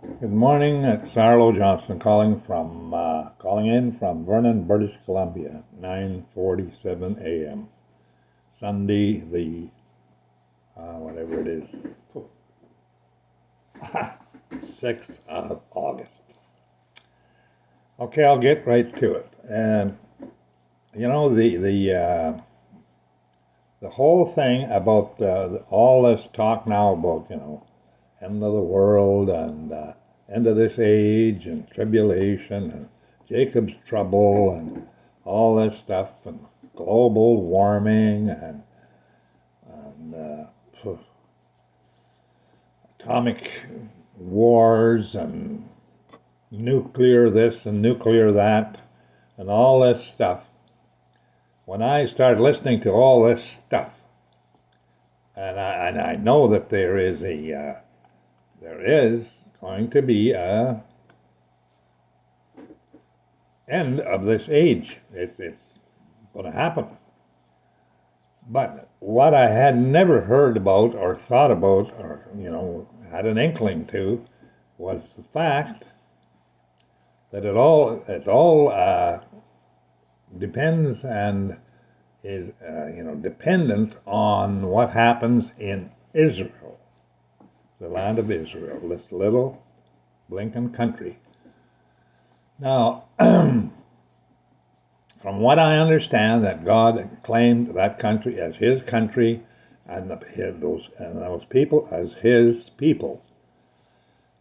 Good morning. It's Arlo Johnson calling in from Vernon, British Columbia, 9:47 a.m. Sunday, the whatever it is, 6th of August. Okay, I'll get right to it. And you know the whole thing about all this talk now about end of the world and end of this age and tribulation and Jacob's trouble and all this stuff and global warming and atomic wars and nuclear this and nuclear that and all this stuff. When I start listening to all this stuff, and I know that there is going to be a end of this age. It's going to happen. But what I had never heard about or thought about or had an inkling to was the fact that it all depends and is dependent on what happens in Israel, the land of Israel, this little blinking country. Now, from what I understand, that God claimed that country as His country, and those people as His people.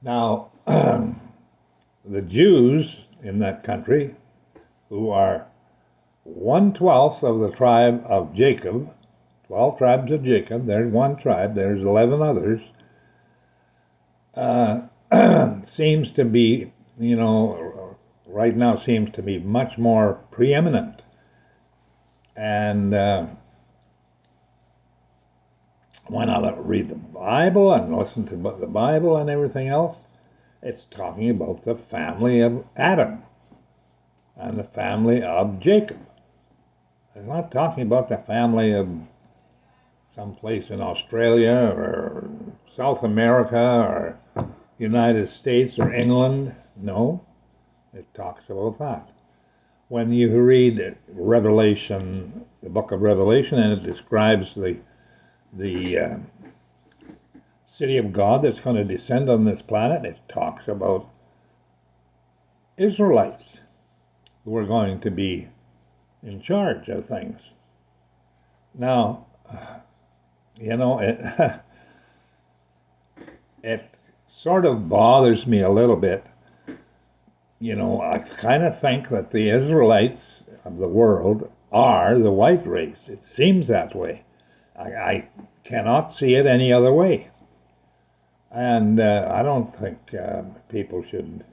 Now, the Jews in that country, who are 1/12 of the tribe of Jacob, 12 tribes of Jacob. There's one tribe. There's 11 others. Seems to be, right now seems to be much more preeminent. And when I read the Bible and listen to the Bible and everything else, it's talking about the family of Adam and the family of Jacob. It's not talking about the family of someplace in Australia or South America or United States or England. No, it talks about that. When you read Revelation, the book of Revelation, and it describes the city of God that's going to descend on this planet, it talks about Israelites who are going to be in charge of things. Now, it sort of bothers me a little bit. I kind of think that the Israelites of the world are the white race. It seems that way. I cannot see it any other way. And I don't think people should.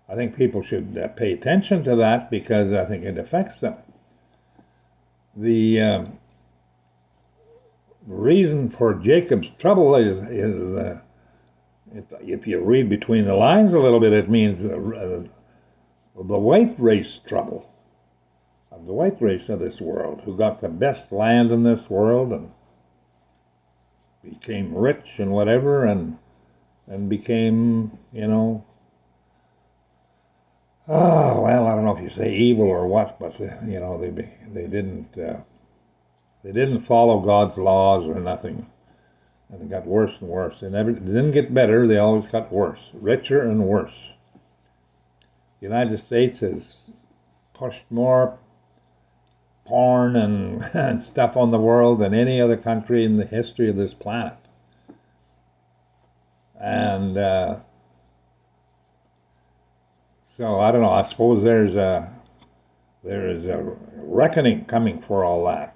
I think people should pay attention to that because I think it affects them. The reason for Jacob's trouble is if you read between the lines a little bit, it means the white race trouble of the white race of this world, who got the best land in this world and became rich and whatever, and became, oh, well, I don't know if you say evil or what, but they didn't follow God's laws or nothing, and it got worse and worse. It didn't get better; they always got worse, richer and worse. The United States has pushed more porn and stuff on the world than any other country in the history of this planet, and so I don't know. I suppose there is a reckoning coming for all that.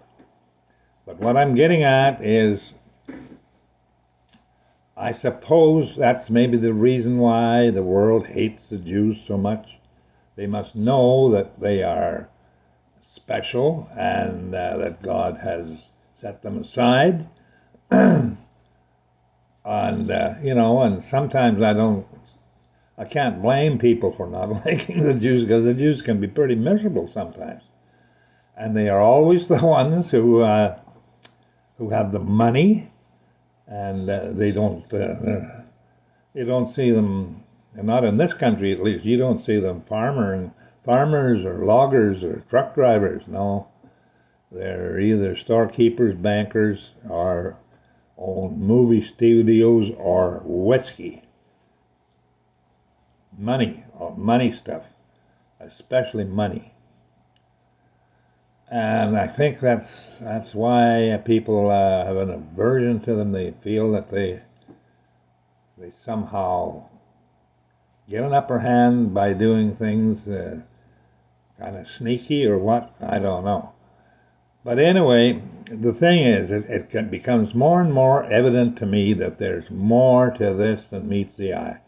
But what I'm getting at is, I suppose that's maybe the reason why the world hates the Jews so much. They must know that they are special and that God has set them aside. And and sometimes I can't blame people for not liking the Jews, because the Jews can be pretty miserable sometimes, and they are always the ones who have the money, and they don't see them and not in this country at least, you don't see them farmers or loggers or truck drivers. No, they're either storekeepers, bankers, or own movie studios or whiskey. Money stuff, especially money. And I think that's why people have an aversion to them. They feel that they somehow get an upper hand by doing things kind of sneaky or what, I don't know. But anyway, the thing is, it becomes more and more evident to me that there's more to this than meets the eye.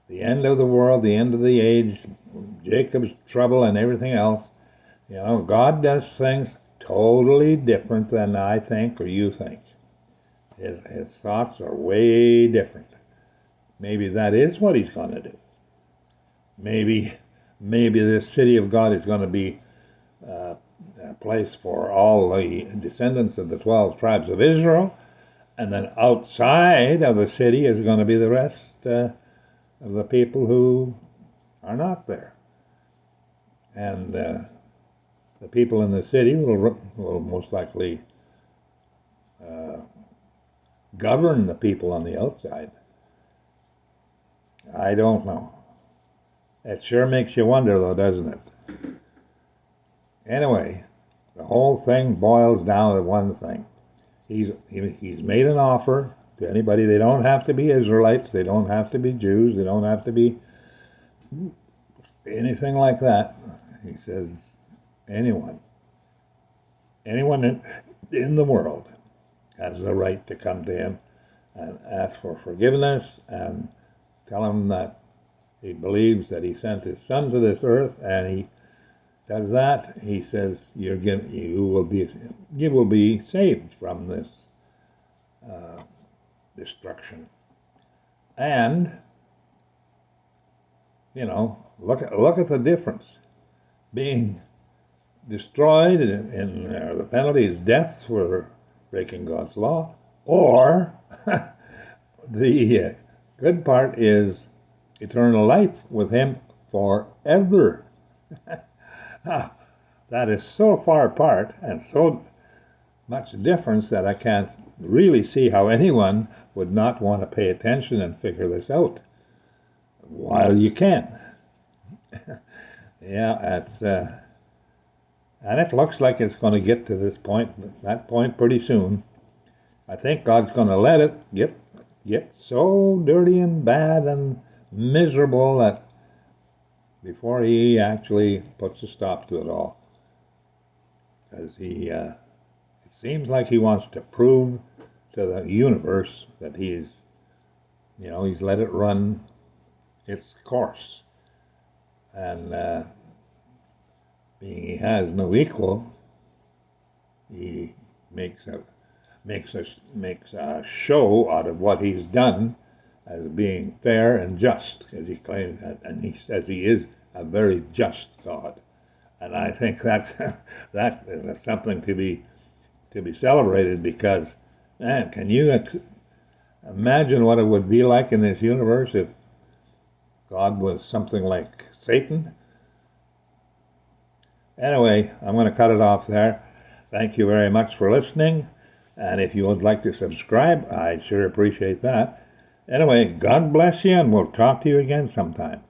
The end of the world, the end of the age, Jacob's trouble and everything else. You know, God does things totally different than I think or you think. His thoughts are way different. Maybe that is what he's going to do. Maybe this city of God is going to be a place for all the descendants of the 12 tribes of Israel, and then outside of the city is going to be the rest of the people who are not there. And the people in the city will most likely govern the people on the outside. I don't know. It sure makes you wonder, though, doesn't it? Anyway, the whole thing boils down to one thing. He's made an offer to anybody. They don't have to be Israelites. They don't have to be Jews. They don't have to be anything like that. He says anyone in the world has the right to come to him and ask for forgiveness and tell him that he believes that he sent his son to this earth, and he does that. He says you will be saved from this destruction. And you know, look at the difference. Being destroyed in the penalty is death for breaking God's law, or the good part is eternal life with him forever. That is so far apart and so much difference that I can't really see how anyone would not want to pay attention and figure this out while you can. Yeah, it's and it looks like it's going to get to that point pretty soon. I think God's going to let it get so dirty and bad and miserable that before he actually puts a stop to it all, because it seems like he wants to prove to the universe that he's let it run its course, and being he has no equal, he makes a show out of what he's done as being fair and just, as he claims, and he says he is a very just God, and I think that is something to be celebrated, because man, can you imagine what it would be like in this universe if God was something like Satan? Anyway, I'm going to cut it off there. Thank you very much for listening, and if you would like to subscribe, I'd sure appreciate that. Anyway, God bless you, and we'll talk to you again sometime.